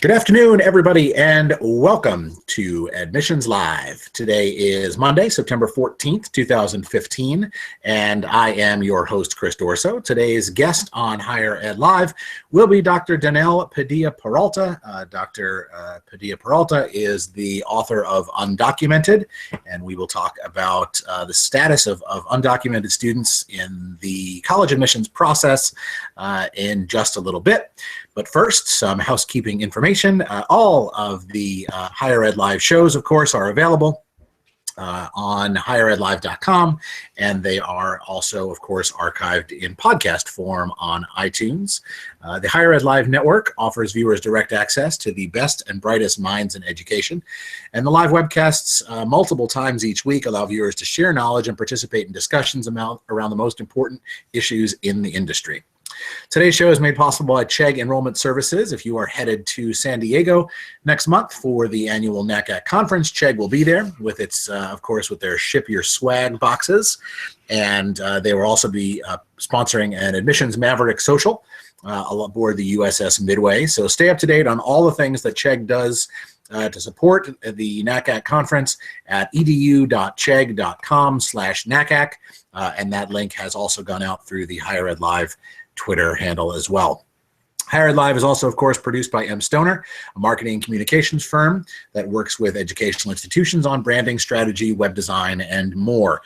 Good afternoon, everybody, and welcome to Admissions Live. Today is Monday, September 14th, 2015, and I am your host, Chris Dorso. Today's guest on Higher Ed Live will be Dr. Danelle Padilla-Peralta. Dr. Padilla-Peralta is the author of Undocumented, and we will talk about the status of undocumented students in the college admissions process in just a little bit. But first, some housekeeping information. All of the Higher Ed Live shows, of course, are available on higheredlive.com, and they are also, of course, archived in podcast form on iTunes. The Higher Ed Live network offers viewers direct access to the best and brightest minds in education, and the live webcasts multiple times each week allow viewers to share knowledge and participate in discussions around the most important issues in the industry. Today's show is made possible by Chegg Enrollment Services. If you are headed to San Diego next month for the annual NACAC conference, Chegg will be there with its, of course, with their Ship Your Swag boxes. And they will also be sponsoring an Admissions Maverick Social aboard the USS Midway. So stay up to date on all the things that Chegg does to support the NACAC conference at edu.chegg.com/NACAC. And that link has also gone out through the Higher Ed Live Twitter handle as well. Higher Ed Live is also, of course, produced by M. Stoner, a marketing and communications firm that works with educational institutions on branding, strategy, web design, and more.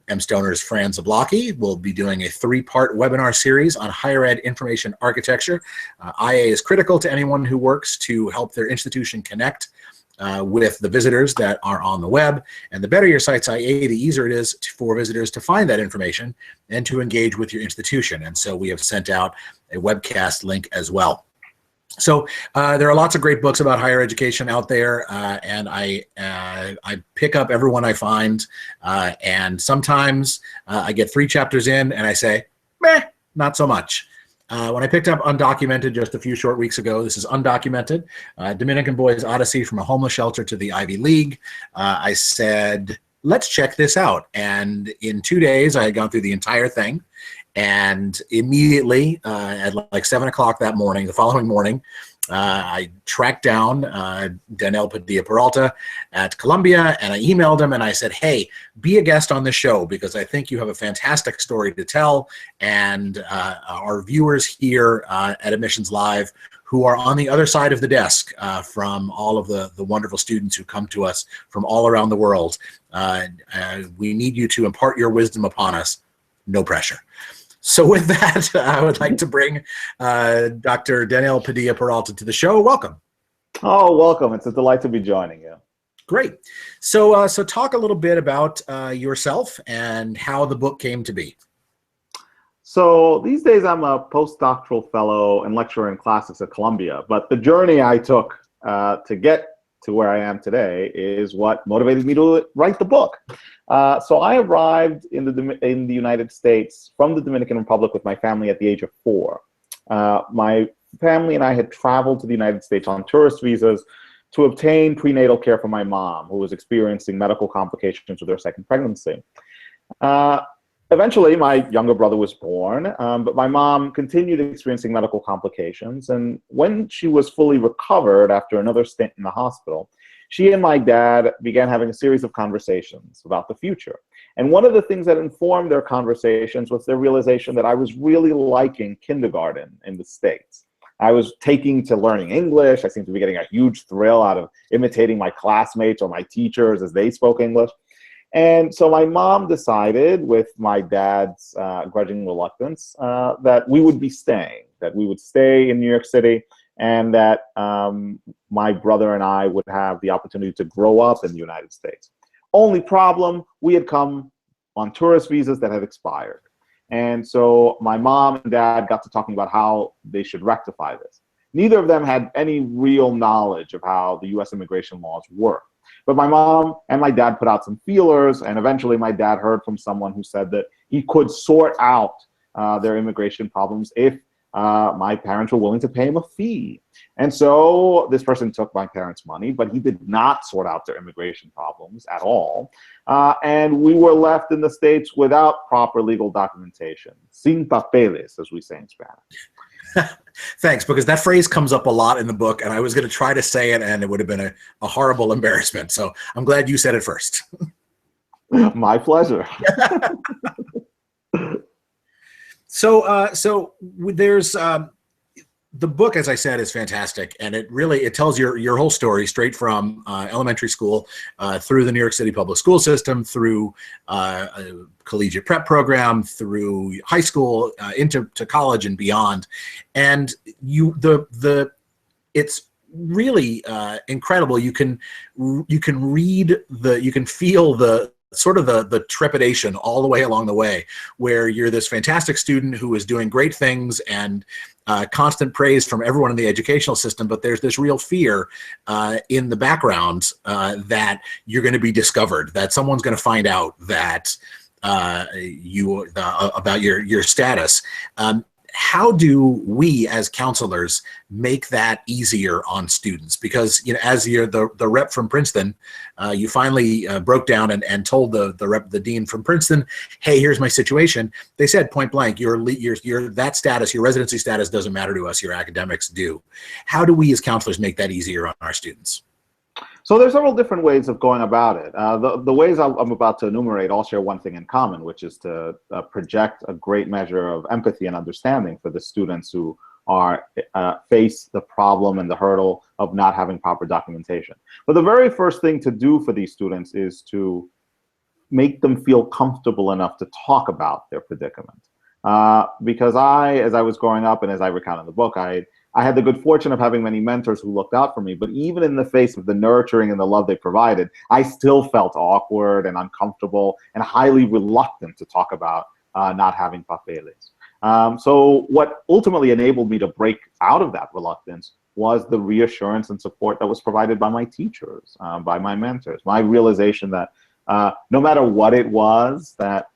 M. Stoner's Fran Zablocki will be doing a 3-part webinar series on higher ed information architecture. IA is critical to anyone who works to help their institution connect with the visitors that are on the web. And the better your site's IA, the easier it is for visitors to find that information and to engage with your institution. And so we have sent out a webcast link as well. So there are lots of great books about higher education out there, and I pick up everyone I find, and sometimes I get 3 chapters in and I say, meh, not so much. When I picked up Undocumented just a few short weeks ago, this is Undocumented, Dominican Boy's Odyssey from a Homeless Shelter to the Ivy League. I said, let's check this out. And in 2 days, I had gone through the entire thing. And immediately at like 7 o'clock that morning, the following morning, I tracked down Danelle Padilla-Peralta at Columbia, and I emailed him and I said, hey, be a guest on the show because I think you have a fantastic story to tell, and our viewers here at Admissions Live who are on the other side of the desk from all of the wonderful students who come to us from all around the world, we need you to impart your wisdom upon us. No pressure. So with that, I would like to bring Dr. Danelle Padilla-Peralta to the show. Welcome. Oh, welcome. It's a delight to be joining you. Great. So talk a little bit about yourself and how the book came to be. So these days I'm a postdoctoral fellow and lecturer in classics at Columbia, but the journey I took to get to where I am today is what motivated me to write the book. So I arrived in the United States from the Dominican Republic with my family at the age of 4. My family and I had traveled to the United States on tourist visas to obtain prenatal care for my mom, who was experiencing medical complications with her second pregnancy. Eventually, my younger brother was born, but my mom continued experiencing medical complications. And when she was fully recovered after another stint in the hospital, she and my dad began having a series of conversations about the future. And one of the things that informed their conversations was their realization that I was really liking kindergarten in the States. I was taking to learning English. I seemed to be getting a huge thrill out of imitating my classmates or my teachers as they spoke English. And so my mom decided, with my dad's grudging reluctance, that we would be staying, that we would stay in New York City, and that my brother and I would have the opportunity to grow up in the United States. Only problem, we had come on tourist visas that had expired. And so my mom and dad got to talking about how they should rectify this. Neither of them had any real knowledge of how the US immigration laws work. But my mom and my dad put out some feelers, and eventually my dad heard from someone who said that he could sort out their immigration problems if my parents were willing to pay him a fee. And so this person took my parents' money, but he did not sort out their immigration problems at all. And we were left in the States without proper legal documentation. Sin papeles, as we say in Spanish. Thanks, because that phrase comes up a lot in the book, and I was going to try to say it, and it would have been a horrible embarrassment. So I'm glad you said it first. My pleasure. So there's the book, as I said, is fantastic, and it tells your whole story straight from elementary school through the New York City public school system, through a collegiate prep program, through high school, into college and beyond, and it's really incredible. You can read you can feel the sort of the trepidation all the way along the way, where you're this fantastic student who is doing great things and constant praise from everyone in the educational system, but there's this real fear in the background that you're going to be discovered, that someone's going to find out that about your status. How do we as counselors make that easier on students? Because, you know, as you're the rep from Princeton, you finally broke down and told the dean from Princeton, hey, here's my situation. They said point blank, your that status, your residency status doesn't matter to us, your academics do. How do we as counselors make that easier on our students? So there's several different ways of going about it. The ways I'm about to enumerate all share one thing in common, which is to project a great measure of empathy and understanding for the students who are face the problem and the hurdle of not having proper documentation. But the very first thing to do for these students is to make them feel comfortable enough to talk about their predicament. Because as I was growing up and as I recount in the book, I had the good fortune of having many mentors who looked out for me, but even in the face of the nurturing and the love they provided, I still felt awkward and uncomfortable and highly reluctant to talk about not having papeles. So what ultimately enabled me to break out of that reluctance was the reassurance and support that was provided by my teachers, by my mentors, my realization that no matter what it was that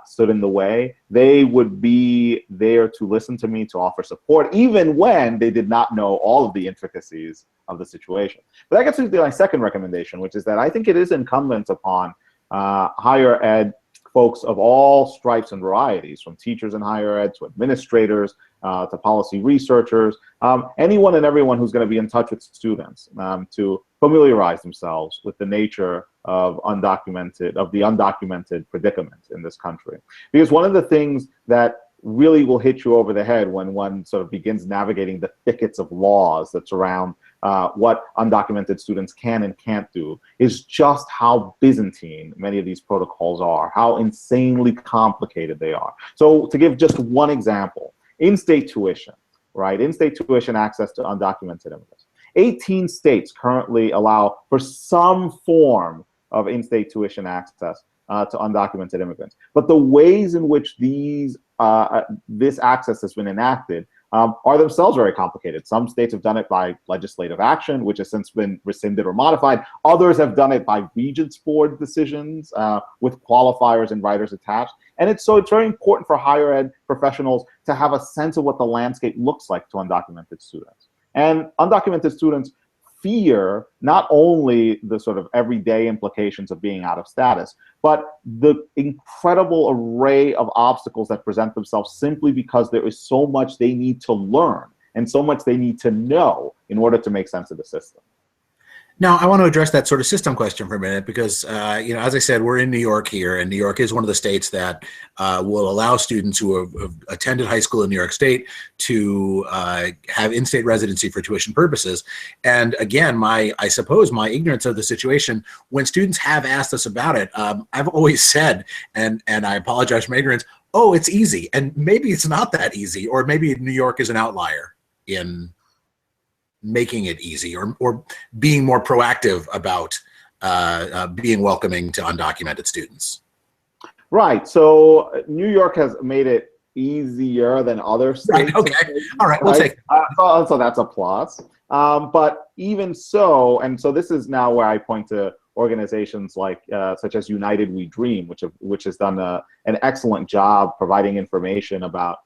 stood in the way, they would be there to listen to me, to offer support, even when they did not know all of the intricacies of the situation. But that gets to my second recommendation, which is that I think it is incumbent upon higher ed folks of all stripes and varieties, from teachers in higher ed to administrators to policy researchers, anyone and everyone who's going to be in touch with students, to familiarize themselves with the nature of the undocumented predicament in this country. Because one of the things that really will hit you over the head when one sort of begins navigating the thickets of laws that surround what undocumented students can and can't do is just how Byzantine many of these protocols are, how insanely complicated they are. So to give just one example, in-state tuition, right? In-state tuition access to undocumented immigrants. 18 states currently allow for some form of in-state tuition access to undocumented immigrants. But the ways in which this access has been enacted are themselves very complicated. Some states have done it by legislative action, which has since been rescinded or modified. Others have done it by Regents Board decisions with qualifiers and riders attached. And it's very important for higher ed professionals to have a sense of what the landscape looks like to undocumented students. And undocumented students fear not only the sort of everyday implications of being out of status, but the incredible array of obstacles that present themselves simply because there is so much they need to learn and so much they need to know in order to make sense of the system. Now, I want to address that sort of system question for a minute because, you know, as I said, we're in New York here, and New York is one of the states that will allow students who have attended high school in New York State to have in-state residency for tuition purposes. And again, I suppose my ignorance of the situation, when students have asked us about it, I've always said, and I apologize for my ignorance, oh, it's easy. And maybe it's not that easy, or maybe New York is an outlier in making it easy or being more proactive about being welcoming to undocumented students. Right. So New York has made it easier than other states. Right. Okay. All right. We'll take it. So that's a plus. But even so, and so this is now where I point to organizations like such as United We Dream, which has done an excellent job providing information about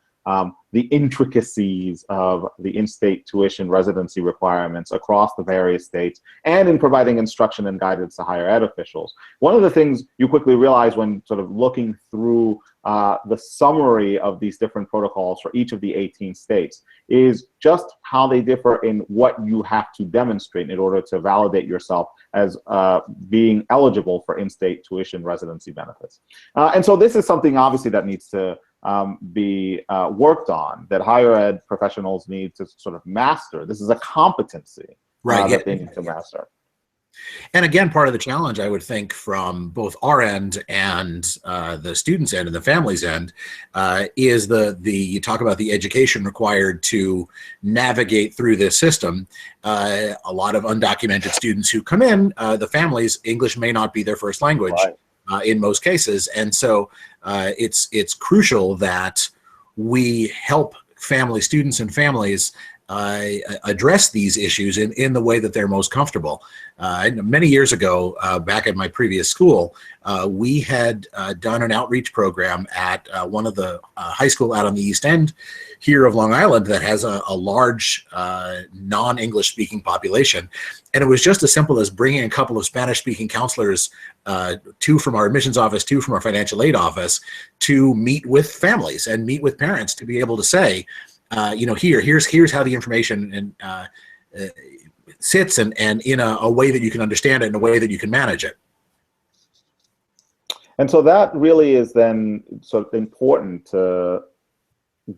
the intricacies of the in-state tuition residency requirements across the various states, and in providing instruction and guidance to higher ed officials. One of the things you quickly realize when sort of looking through the summary of these different protocols for each of the 18 states is just how they differ in what you have to demonstrate in order to validate yourself as being eligible for in-state tuition residency benefits. And so this is something obviously that needs to be worked on, that higher ed professionals need to sort of master. This is a competency that they need to master. And again, part of the challenge, I would think, from both our end and the students' end and the families' end, is you talk about the education required to navigate through this system. A lot of undocumented students who come in, the families, English may not be their first language. Right. In most cases, and so it's crucial that we help students and families address these issues in the way that they're most comfortable. Many years ago, back at my previous school, we had done an outreach program at one of the high school out on the East End here of Long Island that has a large non-English speaking population. And it was just as simple as bringing a couple of Spanish-speaking counselors, 2 from our admissions office, 2 from our financial aid office, to meet with families and meet with parents to be able to say, here's how the information sits, and in a way that you can understand it, in a way that you can manage it. And so that really is then sort of important to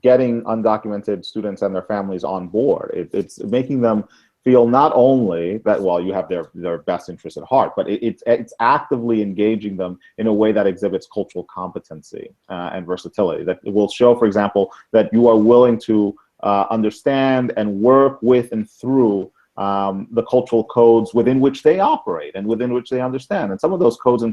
getting undocumented students and their families on board. It's making them feel not only that, well, you have their best interest at heart, but it's actively engaging them in a way that exhibits cultural competency and versatility. That will show, for example, that you are willing to understand and work with and through the cultural codes within which they operate and within which they understand. And some of those codes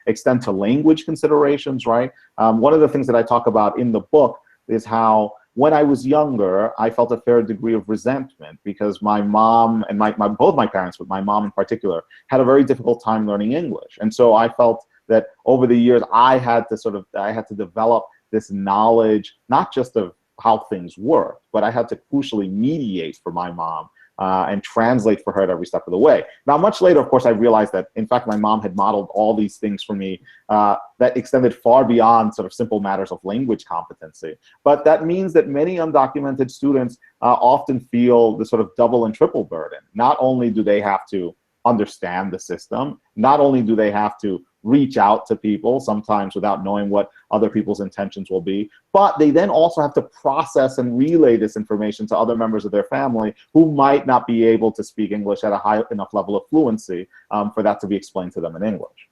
extend to language considerations, right? One of the things that I talk about in the book is how when I was younger, I felt a fair degree of resentment because my mom and both my parents, but my mom in particular, had a very difficult time learning English. And so I felt that over the years, I had to develop this knowledge, not just of how things work, but I had to crucially mediate for my mom and translate for her at every step of the way. Now, much later, of course, I realized that, in fact, my mom had modeled all these things for me that extended far beyond sort of simple matters of language competency. But that means that many undocumented students often feel the sort of double and triple burden. Not only do they have to understand the system, not only do they have to reach out to people, sometimes without knowing what other people's intentions will be, but they then also have to process and relay this information to other members of their family who might not be able to speak English at a high enough level of fluency for that to be explained to them in English.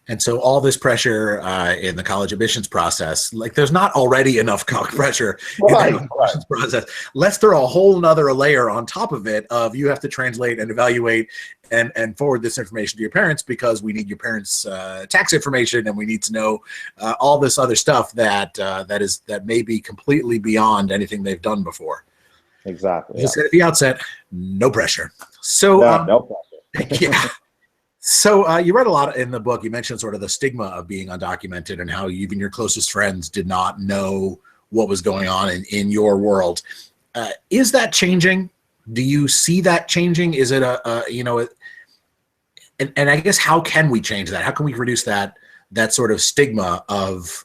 And so all this pressure in the college admissions process, like there's not already enough pressure in the admissions process. Let's throw a whole nother layer on top of it of you have to translate and evaluate and forward this information to your parents because we need your parents' tax information and we need to know all this other stuff that may be completely beyond anything they've done before. Exactly. As I said at the outset, no pressure. So no pressure. Yeah. So you read a lot in the book. You mentioned sort of the stigma of being undocumented and how even your closest friends did not know what was going on in your world. Is that changing? Do you see that changing? Is it and I guess how can we change that? How can we reduce that sort of stigma of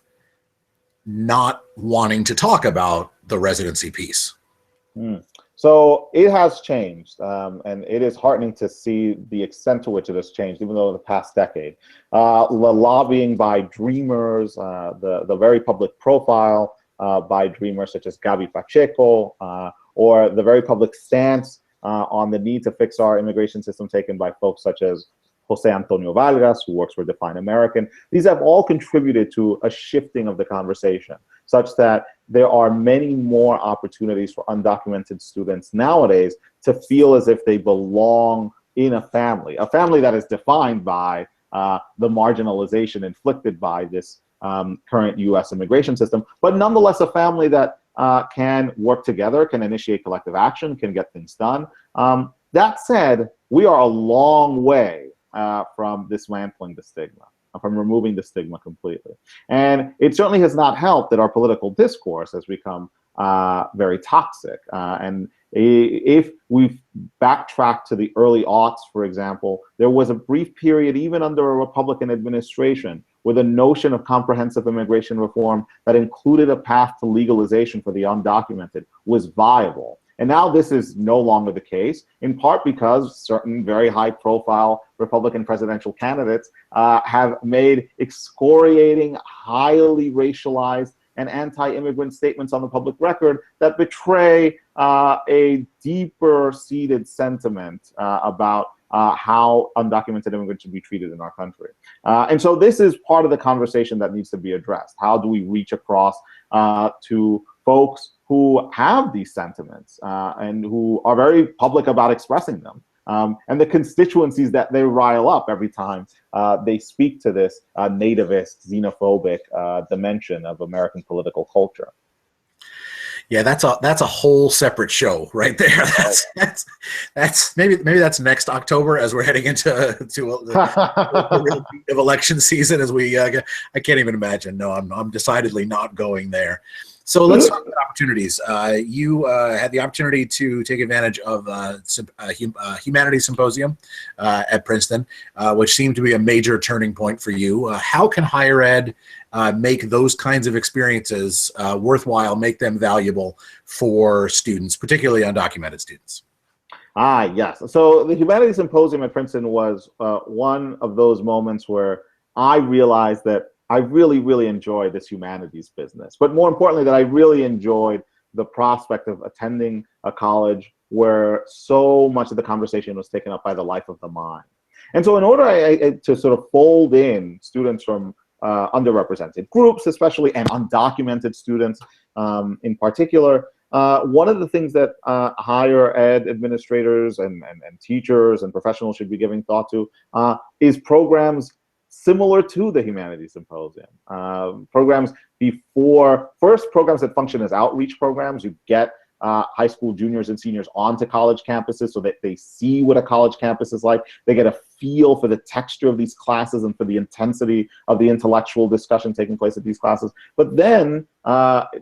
not wanting to talk about the residency piece? So it has changed, and it is heartening to see the extent to which it has changed, even though in the past decade. The lobbying by dreamers, the very public profile by dreamers such as Gaby Pacheco, or the very public stance on the need to fix our immigration system taken by folks such as Jose Antonio Vargas, who works for Define American. These have all contributed to a shifting of the conversation, such that there are many more opportunities for undocumented students nowadays to feel as if they belong in a family that is defined by the marginalization inflicted by this current U.S. immigration system, but nonetheless a family that can work together, can initiate collective action, can get things done. That said, we are a long way from dismantling the stigma. from removing the stigma completely. And it certainly has not helped that our political discourse has become very toxic. And if we backtrack to the early aughts, for example, there was a brief period, even under a Republican administration, where the notion of comprehensive immigration reform that included a path to legalization for the undocumented was viable. And now this is no longer the case, in part because certain very high-profile Republican presidential candidates have made excoriating, highly racialized, and anti-immigrant statements on the public record that betray a deeper-seated sentiment about how undocumented immigrants should be treated in our country. And so this is part of the conversation that needs to be addressed. How do we reach across to folks who have these sentiments and who are very public about expressing them, and the constituencies that they rile up every time they speak to this nativist, xenophobic dimension of American political culture? Yeah, that's a whole separate show right there. That's maybe that's next October as we're heading into the real heat of election season. As we, I can't even imagine. No, I'm decidedly not going there. So let's talk about opportunities. You had the opportunity to take advantage of Humanities Symposium at Princeton, which seemed to be a major turning point for you. How can higher ed make those kinds of experiences worthwhile, make them valuable for students, particularly undocumented students? Yes. So the Humanities Symposium at Princeton was one of those moments where I realized that I really, really enjoyed this humanities business. But more importantly, that I really enjoyed the prospect of attending a college where so much of the conversation was taken up by the life of the mind. And so in order to sort of fold in students from underrepresented groups, especially, and undocumented students in particular, one of the things that higher ed administrators and teachers and professionals should be giving thought to is programs similar to the Humanities Symposium. Programs programs that function as outreach programs. You get high school juniors and seniors onto college campuses so that they see what a college campus is like. They get a feel for the texture of these classes and for the intensity of the intellectual discussion taking place at these classes. But then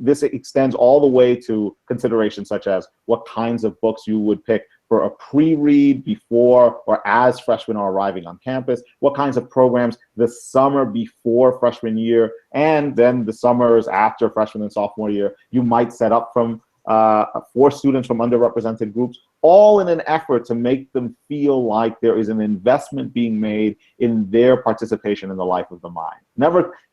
this extends all the way to considerations such as what kinds of books you would pick for a pre-read before or as freshmen are arriving on campus, what kinds of programs the summer before freshman year, and then the summers after freshman and sophomore year you might set up for students from underrepresented groups, all in an effort to make them feel like there is an investment being made in their participation in the life of the mind.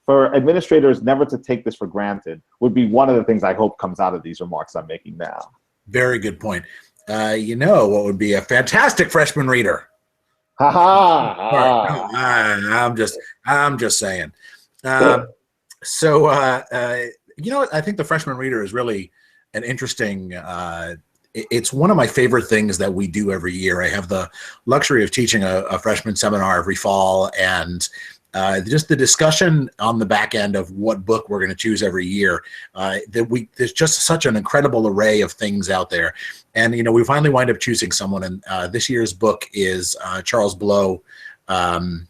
For administrators never to take this for granted would be one of the things I hope comes out of these remarks I'm making now. Very good point. You know what would be a fantastic freshman reader? I'm just saying. You know what? I think the freshman reader is really an interesting. It's one of my favorite things that we do every year. I have the luxury of teaching a freshman seminar every fall, and just the discussion on the back end of what book we're going to choose every year. There's just such an incredible array of things out there, and we finally wind up choosing someone. And this year's book is Charles Blow, Fire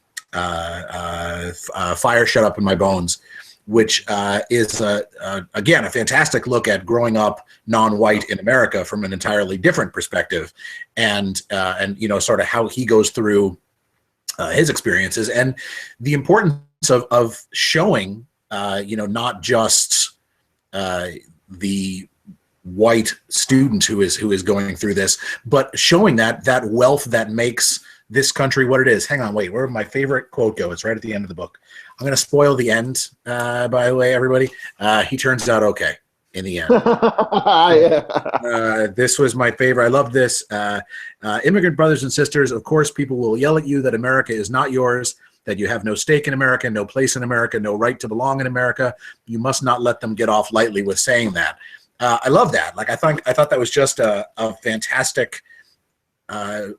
Shut Up in My Bones, which is again a fantastic look at growing up non-white in America from an entirely different perspective, and sort of how he goes through his experiences and the importance of showing, not just the white student who is going through this, but showing that wealth that makes this country what it is. Hang on, wait, where did my favorite quote go? It's right at the end of the book. I'm going to spoil the end, by the way, everybody. He turns out okay in the end. This was my favorite. I love this. Immigrant brothers and sisters, of course, people will yell at you that America is not yours, that you have no stake in America, no place in America, no right to belong in America. You must not let them get off lightly with saying that. I love that. Like I thought that was just a fantastic a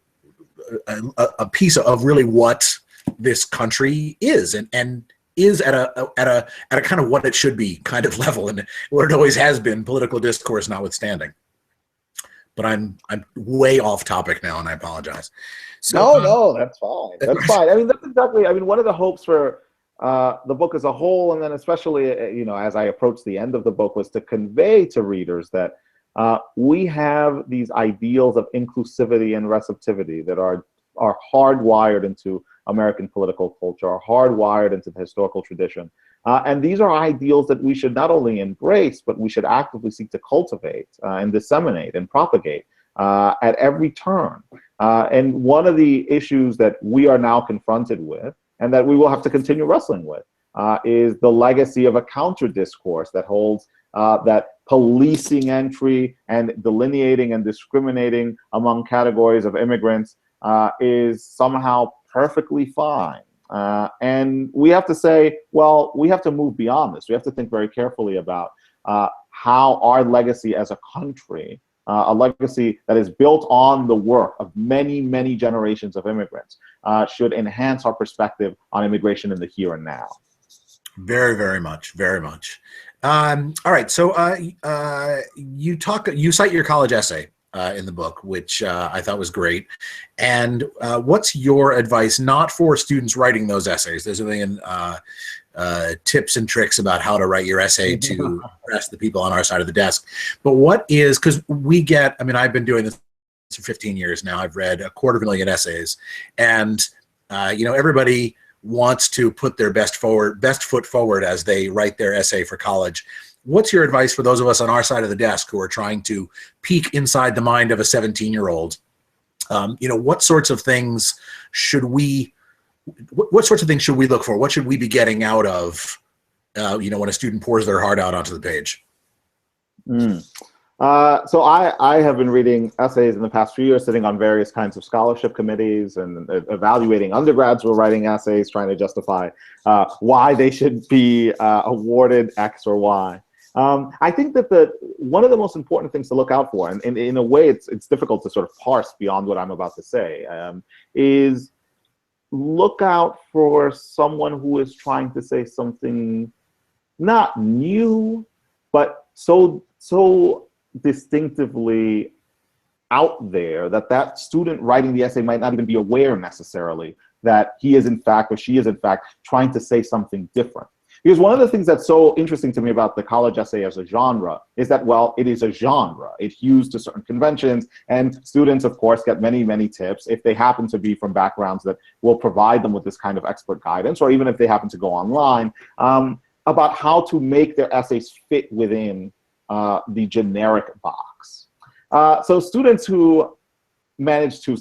piece of really what this country is and is at a kind of what it should be kind of level, and what it always has been, political discourse notwithstanding. But I'm way off topic now, and I apologize. So, no, that's fine. That's fine. I mean, that's exactly. I mean, one of the hopes for the book as a whole, and then especially, as I approached the end of the book, was to convey to readers that we have these ideals of inclusivity and receptivity that are hardwired into American political culture, are hardwired into the historical tradition. And these are ideals that we should not only embrace, but we should actively seek to cultivate and disseminate and propagate at every turn. And one of the issues that we are now confronted with, and that we will have to continue wrestling with, is the legacy of a counter discourse that holds that policing entry and delineating and discriminating among categories of immigrants is somehow perfectly fine. And we have to say, well, we have to move beyond this. We have to think very carefully about how our legacy as a country, a legacy that is built on the work of many, many generations of immigrants, should enhance our perspective on immigration in the here and now. Very, very much, very much. All right, so you cite your college essay in the book, which I thought was great. And what's your advice, not for students writing those essays? There's a million tips and tricks about how to write your essay to impress the people on our side of the desk. But what is, because we get, I mean, I've been doing this for 15 years now. I've read 250,000 essays, and everybody wants to put their best foot forward as they write their essay for college. What's your advice for those of us on our side of the desk who are trying to peek inside the mind of a 17-year-old? What sorts of things should we look for? What should we be getting out of, when a student pours their heart out onto the page? So I have been reading essays in the past few years, sitting on various kinds of scholarship committees and evaluating undergrads who are writing essays, trying to justify why they should be awarded X or Y. I think that one of the most important things to look out for, and in a way it's difficult to sort of parse beyond what I'm about to say, is look out for someone who is trying to say something not new, but so distinctively out there that student writing the essay might not even be aware necessarily that he is in fact, or she is in fact, trying to say something different. Because one of the things that's so interesting to me about the college essay as a genre is that, well, it is a genre. It hews to certain conventions, and students, of course, get many, many tips if they happen to be from backgrounds that will provide them with this kind of expert guidance, or even if they happen to go online, about how to make their essays fit within the generic box. So students who manage to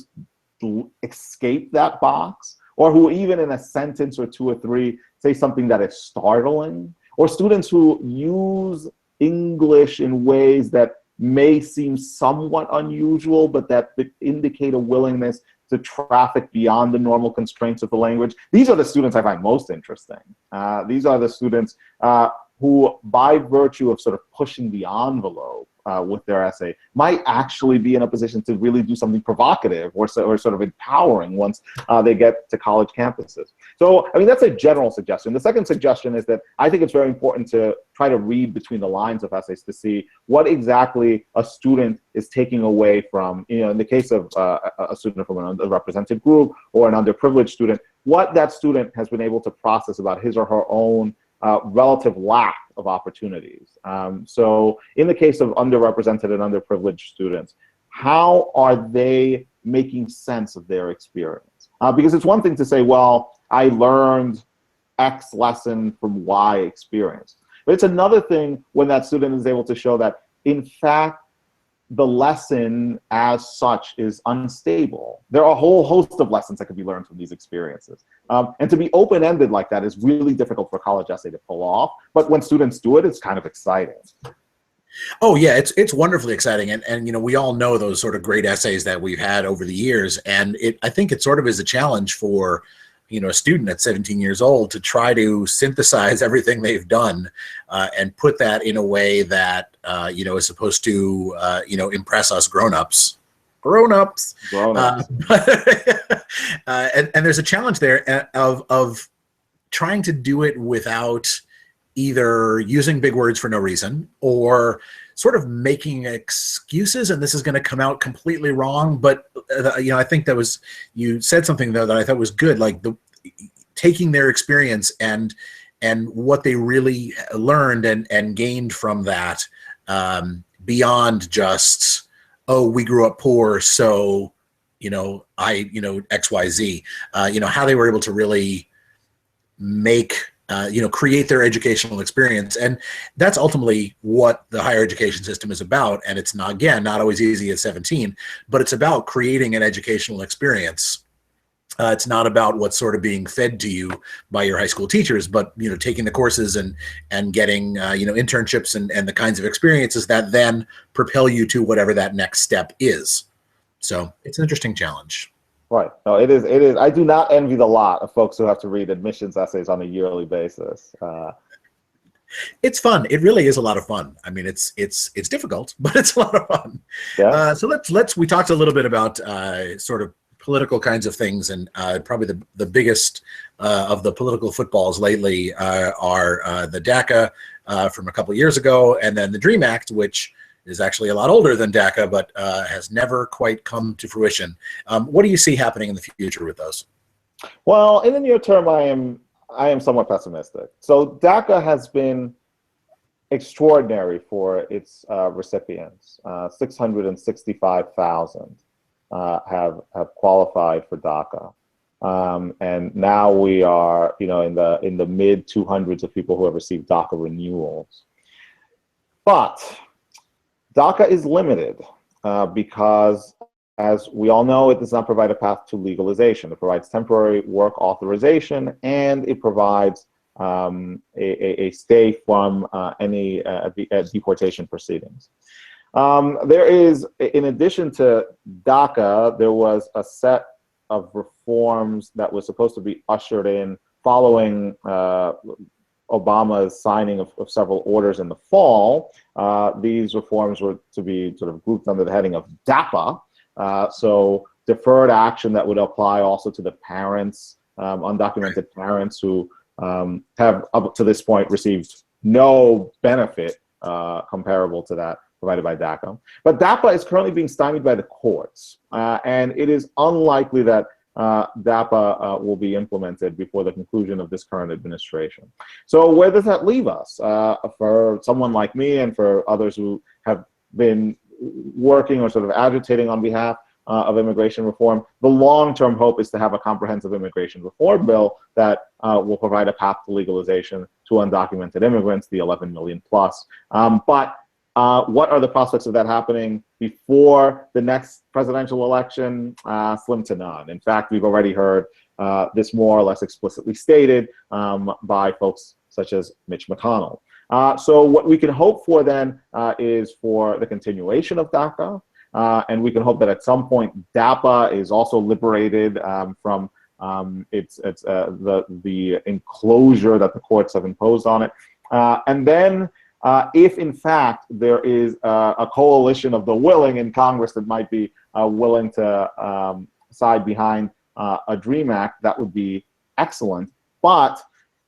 escape that box, or who even in a sentence or two or three say something that is startling, or students who use English in ways that may seem somewhat unusual, but that indicate a willingness to traffic beyond the normal constraints of the language. These are the students I find most interesting. These are the students who, by virtue of sort of pushing the envelope with their essay, might actually be in a position to really do something provocative or sort of empowering once they get to college campuses. So, I mean, that's a general suggestion. The second suggestion is that I think it's very important to try to read between the lines of essays to see what exactly a student is taking away from, in the case of a student from an underrepresented group or an underprivileged student, what that student has been able to process about his or her own relative lack of opportunities. So in the case of underrepresented and underprivileged students, how are they making sense of their experience? Because it's one thing to say, well, I learned X lesson from Y experience. But it's another thing when that student is able to show that, in fact, the lesson as such is unstable. There are a whole host of lessons that could be learned from these experiences. And to be open-ended like that is really difficult for a college essay to pull off. But when students do it, it's kind of exciting. Oh yeah, it's wonderfully exciting, and we all know those sort of great essays that we've had over the years, and I think it sort of is a challenge for a student at 17 years old to try to synthesize everything they've done and put that in a way that is supposed to impress us grown-ups. And there's a challenge there of trying to do it without either using big words for no reason or sort of making excuses, and this is going to come out completely wrong, but I think you said something though that I thought was good. Like taking their experience and what they really learned and gained from that, beyond just, oh, we grew up poor, so XYZ, how they were able to really make, create their educational experience. And that's ultimately what the higher education system is about. And it's not, again, not always easy at 17, but it's about creating an educational experience. It's not about what's sort of being fed to you by your high school teachers, but taking the courses and getting internships and the kinds of experiences that then propel you to whatever that next step is. So it's an interesting challenge. Right. No, it is. It is. I do not envy the lot of folks who have to read admissions essays on a yearly basis. It's fun. It really is a lot of fun. I mean, it's difficult, but it's a lot of fun. Yeah. So we talked a little bit about sort of political kinds of things, and probably the biggest of the political footballs lately are the DACA from a couple of years ago, and then the DREAM Act, which is actually a lot older than DACA, but has never quite come to fruition. What do you see happening in the future with those? Well, in the near term, I am somewhat pessimistic. So DACA has been extraordinary for its recipients. 665,000 have qualified for DACA, and now we are, in the mid 200s of people who have received DACA renewals. But DACA is limited because, as we all know, it does not provide a path to legalization. It provides temporary work authorization, and it provides a stay from any deportation proceedings. There is, in addition to DACA, there was a set of reforms that was supposed to be ushered in following Obama's signing of several orders in the fall. These reforms were to be sort of grouped under the heading of DAPA. So deferred action that would apply also to the parents, undocumented parents who have up to this point received no benefit comparable to that provided by DACA. But DAPA is currently being stymied by the courts, and it is unlikely that DAPA will be implemented before the conclusion of this current administration. So where does that leave us? For someone like me and for others who have been working or sort of agitating on behalf of immigration reform, the long-term hope is to have a comprehensive immigration reform bill that will provide a path to legalization to undocumented immigrants, the 11 million plus. But what are the prospects of that happening before the next presidential election? Slim to none. In fact, we've already heard this more or less explicitly stated by folks such as Mitch McConnell. So what we can hope for then is for the continuation of DACA, and we can hope that at some point DAPA is also liberated from the enclosure that the courts have imposed on it, and then if in fact there is a coalition of the willing in Congress that might be willing to side behind a DREAM Act, that would be excellent. But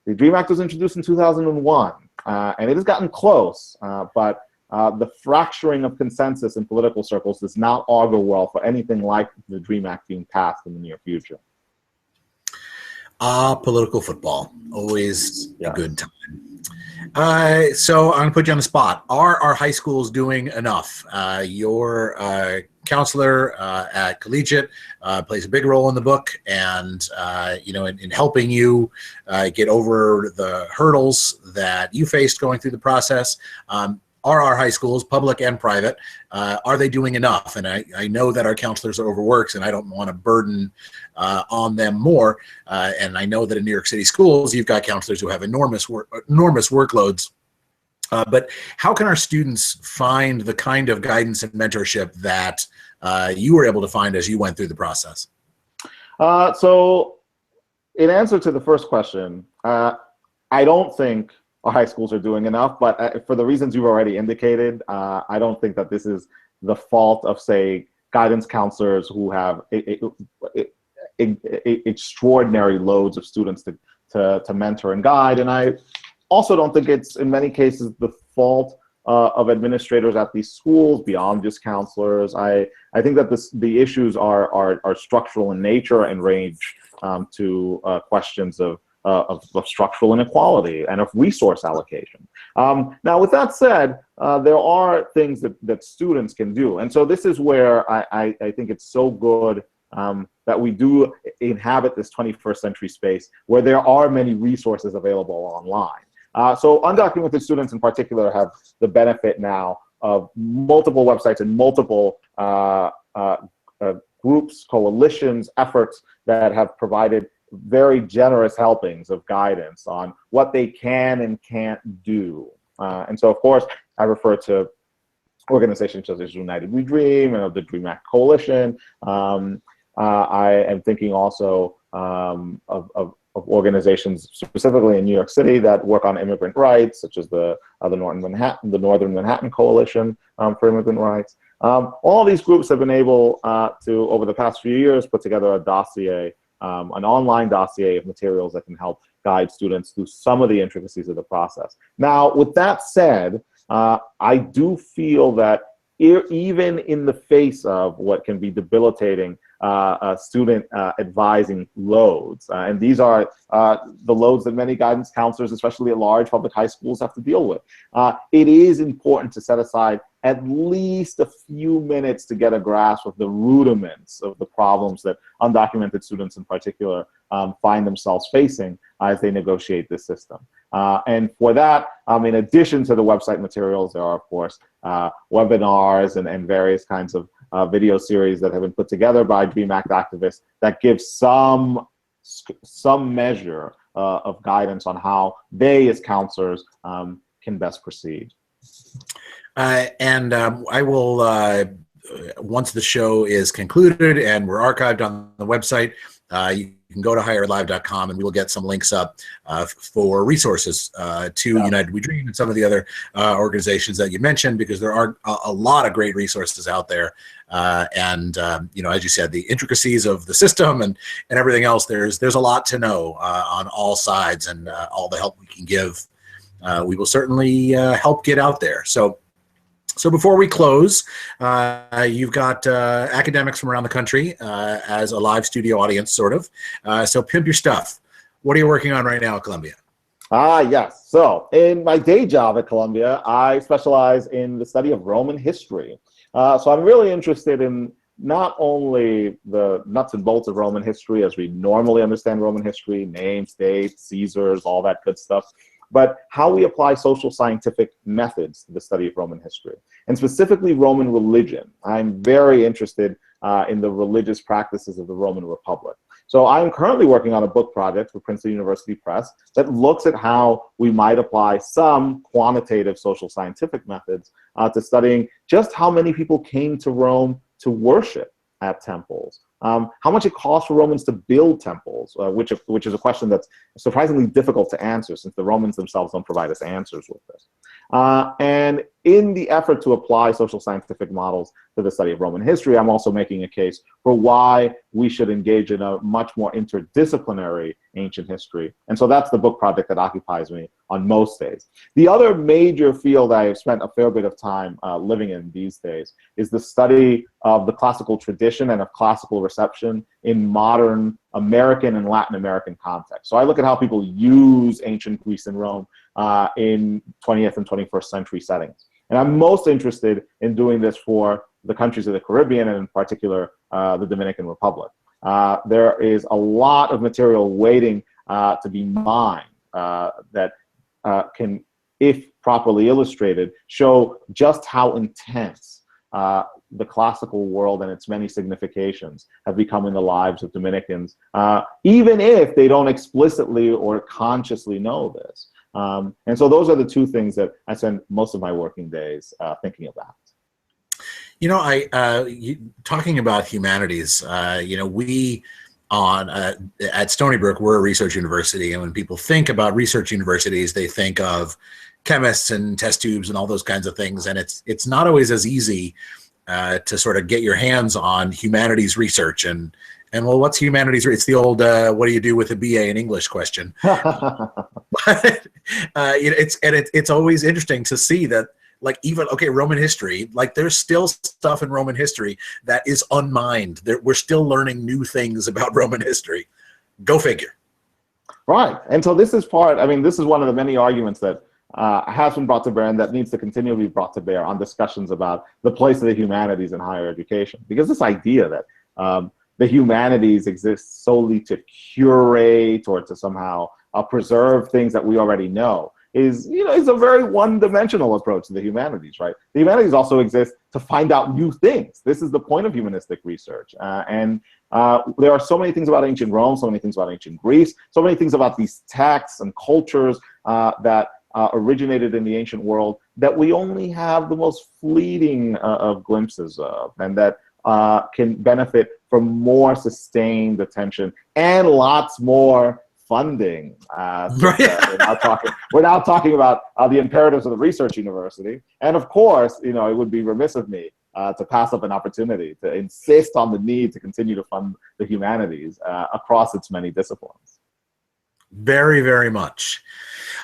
the DREAM Act was introduced in 2001, and it has gotten close, but the fracturing of consensus in political circles does not augur well for anything like the DREAM Act being passed in the near future. Political football, always Yeah. a good time. So I'm going to put you on the spot. Are our high schools doing enough? Your counselor at Collegiate plays a big role in the book, and in helping you get over the hurdles that you faced going through the process. Are our high schools, public and private, are they doing enough? And I know that our counselors are overworked, and I don't want to burden on them more. And I know that in New York City schools, you've got counselors who have enormous workloads. But how can our students find the kind of guidance and mentorship that you were able to find as you went through the process? So in answer to the first question, I don't think our high schools are doing enough, but for the reasons you've already indicated, I don't think that this is the fault of, say, guidance counselors who have extraordinary loads of students to mentor and guide. And I also don't think it's, in many cases, the fault of administrators at these schools beyond just counselors. I think that the issues are structural in nature and range to questions of structural inequality and of resource allocation. Now, with that said, there are things that students can do. And so this is where I think it's so good that we do inhabit this 21st century space where there are many resources available online. So undocumented students in particular have the benefit now of multiple websites and multiple groups, coalitions, efforts that have provided very generous helpings of guidance on what they can and can't do. And so, of course, I refer to organizations such as United We Dream and the Dream Act Coalition. I am thinking also of organizations specifically in New York City that work on immigrant rights, such as the Northern Manhattan Coalition for Immigrant Rights. All these groups have been able to, over the past few years, put together a dossier, an online dossier of materials that can help guide students through some of the intricacies of the process. Now, with that said, I do feel that even in the face of what can be debilitating student advising loads, and these are the loads that many guidance counselors, especially at large public high schools, have to deal with. It is important to set aside at least a few minutes to get a grasp of the rudiments of the problems that undocumented students in particular find themselves facing as they negotiate this system. And for that, in addition to the website materials, there are, of course, webinars and various kinds of video series that have been put together by Dream Act activists that give some measure of guidance on how they, as counselors, can best proceed. I will, once the show is concluded and we're archived on the website, you can go to higheredlive.com and we will get some links up for resources to United We Dream and some of the other organizations that you mentioned, because there are a lot of great resources out there. You know, as you said, the intricacies of the system and everything else, there's a lot to know on all sides, and all the help we can give, we will certainly help get out there. So before we close, you've got academics from around the country as a live studio audience, sort of. So pimp your stuff. What are you working on right now at Columbia? Yes. So in my day job at Columbia, I specialize in the study of Roman history. So I'm really interested in not only the nuts and bolts of Roman history as we normally understand Roman history, names, dates, Caesars, all that good stuff, but how we apply social scientific methods to the study of Roman history, and specifically Roman religion. I'm very interested in the religious practices of the Roman Republic. So I'm currently working on a book project for Princeton University Press that looks at how we might apply some quantitative social scientific methods to studying just how many people came to Rome to worship at temples. How much it costs for Romans to build temples, which is a question that's surprisingly difficult to answer, since the Romans themselves don't provide us answers with this. And in the effort to apply social scientific models to the study of Roman history, I'm also making a case for why we should engage in a much more interdisciplinary ancient history. And so that's the book project that occupies me on most days. The other major field I have spent a fair bit of time living in these days is the study of the classical tradition and of classical reception in modern American and Latin American context. So I look at how people use ancient Greece and Rome in 20th and 21st century settings. And I'm most interested in doing this for the countries of the Caribbean, and in particular, the Dominican Republic. There is a lot of material waiting to be mined that can, if properly illustrated, show just how intense the classical world and its many significations have become in the lives of Dominicans, even if they don't explicitly or consciously know this. And so those are the two things that I spend most of my working days thinking about. You know, talking about humanities, you know, we at Stony Brook, we're a research university, and when people think about research universities, they think of chemists and test tubes and all those kinds of things, and it's not always as easy to sort of get your hands on humanities research. And well, what's humanities? It's the old what do you do with a BA in English question. But it's always interesting to see that like even, okay, Roman history, like there's still stuff in Roman history that is unmined. We're still learning new things about Roman history. Go figure. Right. And so this is part, I mean, this is one of the many arguments that has been brought to bear and that needs to continue to be brought to bear on discussions about the place of the humanities in higher education. Because this idea that the humanities exist solely to curate or to somehow preserve things that we already know is, is a very one-dimensional approach to the humanities, right? The humanities also exist to find out new things. This is the point of humanistic research. And there are so many things about ancient Rome, so many things about ancient Greece, so many things about these texts and cultures that originated in the ancient world that we only have the most fleeting of glimpses of, and that can benefit from more sustained attention and lots more funding. We're now talking about the imperatives of the research university, and of course, it would be remiss of me to pass up an opportunity to insist on the need to continue to fund the humanities across its many disciplines. Very, very much.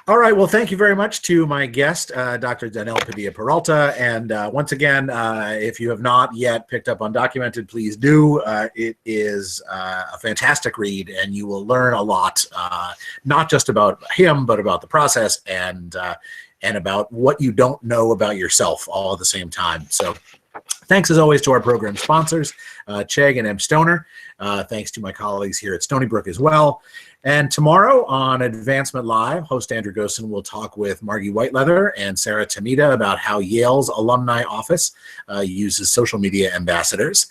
All right. Well, thank you very much to my guest, Dr. Daniel Padilla-Peralta. And once again, if you have not yet picked up Undocumented, please do. It is a fantastic read, and you will learn a lot, not just about him, but about the process and about what you don't know about yourself all at the same time. So thanks, as always, to our program sponsors, Chegg and M. Stoner. Thanks to my colleagues here at Stony Brook as well. And tomorrow on Advancement Live, host Andrew Gosen will talk with Margie Whiteleather and Sarah Tamita about how Yale's alumni office uses social media ambassadors.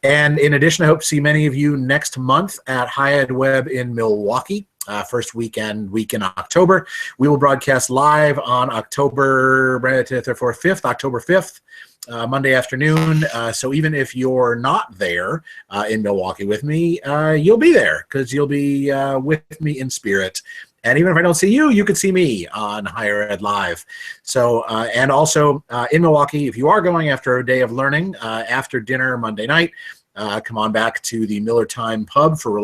And in addition, I hope to see many of you next month at High Ed Web in Milwaukee. First week in October. We will broadcast live on October 5th, Monday afternoon. So even if you're not there in Milwaukee with me, you'll be there because you'll be with me in spirit. And even if I don't see you, you can see me on Higher Ed Live. So, and also in Milwaukee, if you are going after a day of learning, after dinner Monday night, come on back to the Miller Time Pub for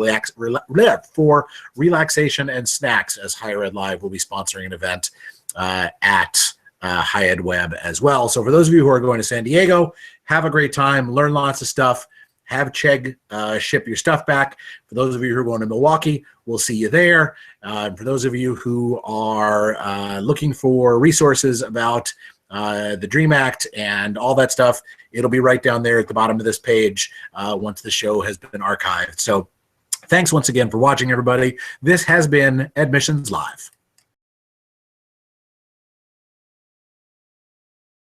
relaxation and snacks, as Higher Ed Live will be sponsoring an event at High Ed Web as well. So for those of you who are going to San Diego, have a great time, learn lots of stuff, have Chegg ship your stuff back. For those of you who are going to Milwaukee, we'll see you there. For those of you who are looking for resources about the DREAM Act and all that stuff, it'll be right down there at the bottom of this page once the show has been archived. So thanks once again for watching, everybody. This has been Admissions Live.